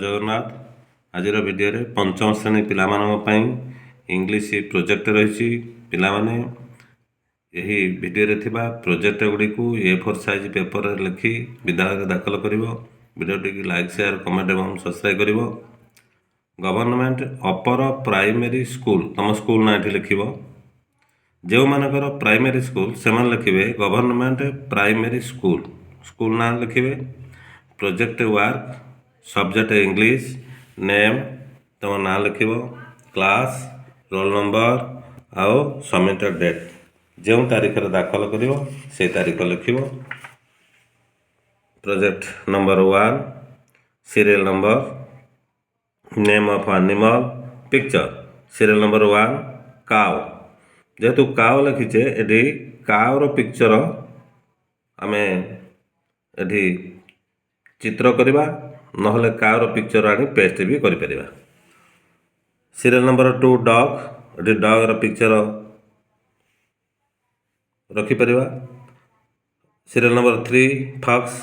ଜଗନ୍ନାଥ। ଆଜିର ଭିଡ଼ିଓରେ ପଞ୍ଚମ ଶ୍ରେଣୀ ପିଲାମାନଙ୍କ ପାଇଁ ଇଂଲିଶ ପ୍ରୋଜେକ୍ଟ ରହିଛି। ପିଲାମାନେ ଏହି ଭିଡ଼ିଓରେ ଥିବା ପ୍ରୋଜେକ୍ଟ ଗୁଡ଼ିକୁ A4 ସାଇଜ୍ ପେପରରେ ଲେଖି ବିଦ୍ୟାଳୟରେ ଦାଖଲ କରିବ। ଭିଡ଼ିଓଟିକୁ ଲାଇକ୍, ସେୟାର, କମେଣ୍ଟ ଏବଂ ସବସ୍କ୍ରାଇବ୍ କରିବ। ଗଭର୍ଣ୍ଣମେଣ୍ଟ ଅପର ପ୍ରାଇମେରୀ ସ୍କୁଲ, ତମ ସ୍କୁଲ ନାଁ ଏଠି ଲେଖିବ। ଯେଉଁମାନଙ୍କର ପ୍ରାଇମେରୀ ସ୍କୁଲ ସେମାନେ ଲେଖିବେ ଗଭର୍ଣ୍ଣମେଣ୍ଟ ପ୍ରାଇମେରୀ ସ୍କୁଲ, ସ୍କୁଲ ନାଁ ଲେଖିବେ। Project work, subject English, name ତମ ନାଁ ଲେଖିବ, କ୍ଲାସ୍, ରୋଲ୍ ନମ୍ବର ଆଉ ସବମିଟେଡ୍ ଡେଟ୍, ଯେଉଁ ତାରିଖରେ ଦାଖଲ କରିବ ସେଇ ତାରିଖ ଲେଖିବ। Project number 1, serial number, name of animal, picture. Serial number 1 କାଉ। ଯେହେତୁ କାଉ ଲେଖିଛେ ଏଠି କାଉର ପିକ୍ଚର ଆମେ ଏଠି ଚିତ୍ର କରିବା, ନହେଲେ କାଉର ପିକ୍ଚର ଆଣି ପେଷ୍ଟ ବି କରିପାରିବା। ସିରିଏଲ୍ ନମ୍ବର 2 ଡଗ୍, ଏଠି ଡଗ୍ର ପିକ୍ଚର ରଖିପାରିବା। ସିରିଏଲ୍ ନମ୍ବର 3 ଫକ୍ସ,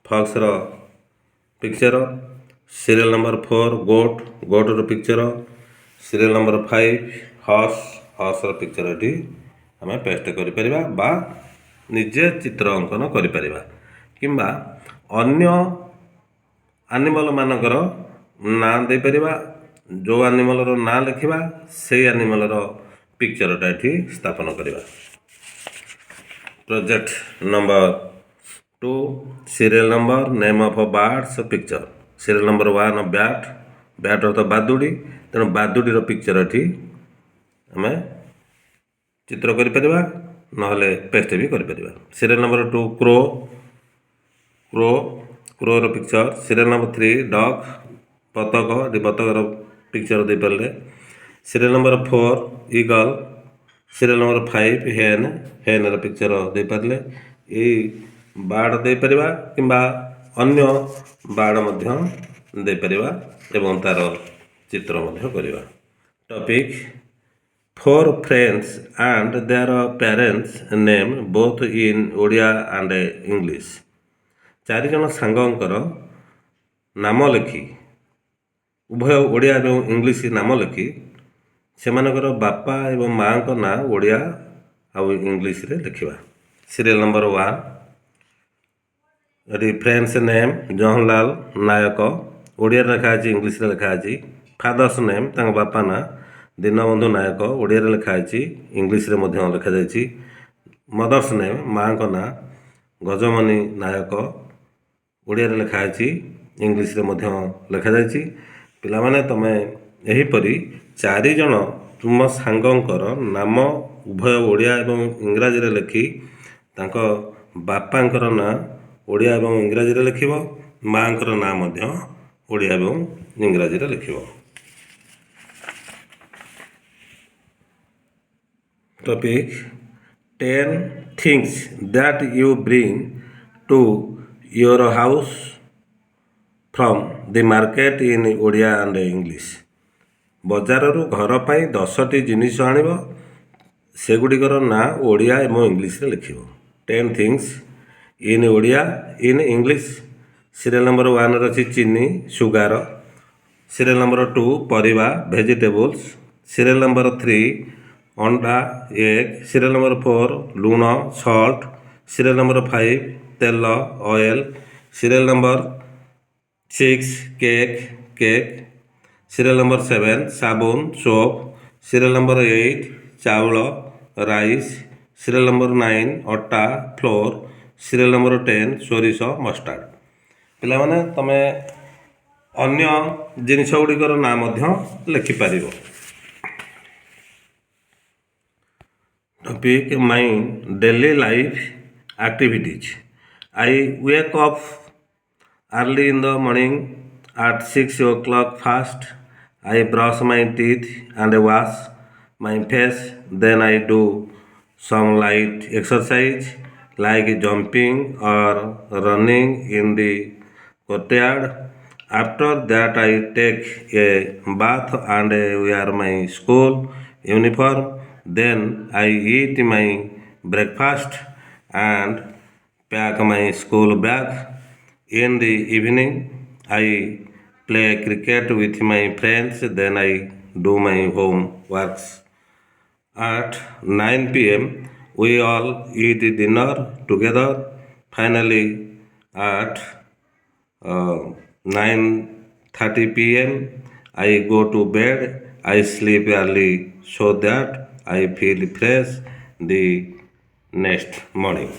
ଫକ୍ସର ପିକ୍ଚର। ସିରିଏଲ୍ ନମ୍ବର 4 ଗୋଟ୍, ଗୋଟ୍ର ପିକ୍ଚର। ସିରିଏଲ୍ ନମ୍ବର 5 ହର୍ସ, ହର୍ସର ପିକ୍ଚର ଏଠି ଆମେ ପେଷ୍ଟ କରିପାରିବା ବା ନିଜେ ଚିତ୍ର ଅଙ୍କନ କରିପାରିବା, କିମ୍ବା ଅନ୍ୟ ଆନିମଲ୍ ମାନଙ୍କର ନାଁ ଦେଇପାରିବା। ଯେଉଁ ଆନିମଲ୍ର ନାଁ ଲେଖିବା ସେଇ ଆନିମଲ୍ର ପିକ୍ଚରଟା ଏଠି ସ୍ଥାପନ କରିବା। Project number 2 serial number, name of birds, picture. Serial number 1 bat, bat ଅର୍ଥ ବାଦୁଡ଼ି, ତେଣୁ ବାଦୁଡ଼ିର ପିକ୍ଚର ଏଠି ଆମେ ଚିତ୍ର କରିପାରିବା, ନହେଲେ ପେଷ୍ଟ ବି କରିପାରିବା। ସିରିଏଲ୍ ନମ୍ବର 2 କ୍ରୋ, କ୍ରୋ, କ୍ରୋର ପିକ୍ଚର। ସିରିଏଲ୍ ନମ୍ବର 3 ଡଗ୍, ବତକ, ଏଠି ବତକର ପିକ୍ଚର ଦେଇପାରିଲେ। Serial number 4 eagle. Serial number 5 hen, ହେନ୍ର ପିକ୍ଚର ଦେଇପାରିଲେ। ଏଇ ବାର୍ଡ଼ ଦେଇପାରିବା କିମ୍ବା ଅନ୍ୟ ବାର୍ଡ଼ ମଧ୍ୟ ଦେଇପାରିବା ଏବଂ ତା'ର ଚିତ୍ର ମଧ୍ୟ କରିବା। Topic 4 friends and their parents name both in Odia and English। 4 ଜଣ ସାଙ୍ଗଙ୍କର ନାମ ଲେଖି, ଉଭୟ ଓଡ଼ିଆ ଏବଂ ଇଂଲିଶ ନାମ ଲେଖି, ସେମାନଙ୍କର ବାପା ଏବଂ ମାଆଙ୍କ ନାଁ ଓଡ଼ିଆ ଆଉ ଇଂଲିଶରେ ଲେଖିବା। ସିରିଏଲ୍ ନମ୍ବର 1 ଏଠି ଫ୍ରେଣ୍ଡସ୍ ନେମ୍ ଜବାହରଲାଲ ନାୟକ, ଓଡ଼ିଆରେ ଲେଖା ଅଛି, ଇଂଲିଶରେ ଲେଖା ଅଛି। ଫାଦର୍ସ ନେମ୍, ତାଙ୍କ ବାପା ନାଁ ଦୀନବନ୍ଧୁ ନାୟକ, ଓଡ଼ିଆରେ ଲେଖା ଅଛି, ଇଂଲିଶରେ ମଧ୍ୟ ଲେଖାଯାଇଛି। ମଦର୍ସ ନେମ୍, ମାଆଙ୍କ ନାଁ ଗଜମଣି ନାୟକ, ଓଡ଼ିଆରେ ଲେଖା ଅଛି, ଇଂଲିଶରେ ମଧ୍ୟ ଲେଖାଯାଇଛି। ପିଲାମାନେ ତମେ ଏହିପରି 4 ଜଣ ତୁମ ସାଙ୍ଗଙ୍କର ନାମ ଉଭୟ ଓଡ଼ିଆ ଏବଂ ଇଂରାଜୀରେ ଲେଖି ତାଙ୍କ ବାପାଙ୍କର ନାଁ ଓଡ଼ିଆ ଏବଂ ଇଂରାଜୀରେ ଲେଖିବ, ମାଆଙ୍କର ନାଁ ମଧ୍ୟ ଓଡ଼ିଆ ଏବଂ ଇଂରାଜୀରେ ଲେଖିବ। Topic 10 things that you bring to your house from the market in Odia and English। ବଜାରରୁ ଘର ପାଇଁ 10ଟି ଜିନିଷ ଆଣିବ, ସେଗୁଡ଼ିକର ନାଁ ଓଡ଼ିଆ ଏବଂ ଇଂଲିଶରେ ଲେଖିବ। 10 things in Odia, in English। Serial number 1ରେ ଅଛି ଚିନି, ସୁଗାର। ସିରିଏଲ୍ ନମ୍ବର 2 ପରିବା, ଭେଜିଟେବୁଲ୍ସ। ସିରିଏଲ୍ ନମ୍ବର 3 ଅଣ୍ଡା, ଏଗ୍। ସିରିଏଲ୍ ନମ୍ବର 4 ଲୁଣ, ସଲ୍ଟ। ସିରିଏଲ୍ ନମ୍ବର 5 ତେଲ, oil. Serial number 6 cake, cake. Serial number 7 ସାବୁନ, ସୋପ୍। ସିରିଏଲ୍ ନମ୍ବର 8 ଚାଉଳ, ରାଇସ୍। ସିରିଏଲ୍ ନମ୍ବର 9 ଅଟା, ଫ୍ଲୋର୍। ସିରିଏଲ୍ ନମ୍ବର 10 ସୋରିଷ, ମଷ୍ଟାର୍ଡ଼। ପିଲାମାନେ ତମେ ଅନ୍ୟ ଜିନିଷ ଗୁଡ଼ିକର ନାଁ ମଧ୍ୟ ଲେଖିପାରିବ। Topic my daily life activities. I wake up early in the morning at 6 o'clock first. I brush my teeth and wash my face. Then I do some light exercise like jumping or running in the courtyard. After that I take a bath and wear my school uniform. Then I eat my breakfast and pack my school bag. In the evening I play cricket with my friends, then I do my homeworks. At 9 p.m., we all eat dinner together. Finally, at 9:30 p.m., I go to bed. I sleep early so that I feel fresh the next morning.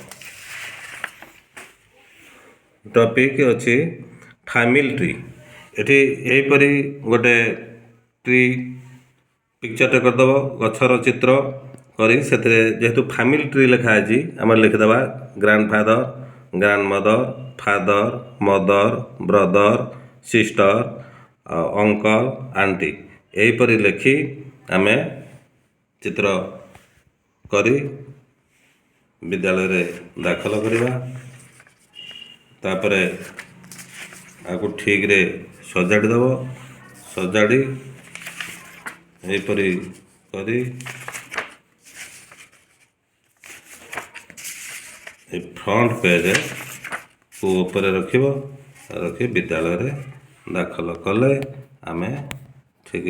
Topic अच्छी family tree एठी एहीपरी गोटे tree पिक्चरटे करदेव गछर चित्र करी सेथिरे जेहेतु family tree लिखा अछि आम लिखिदेवा grandfather grandmother father mother brother sister uncle aunty एहीपरी लिखि आम चित्र करी विद्यालय रे दाखल करिबा तापरे आकु ठीक रे सजाड़ी देव सजाड़ी एहीपरी करी फ्रंट पेज को ऊपर रखी विद्यालय रे दाखल कले आमे ठीक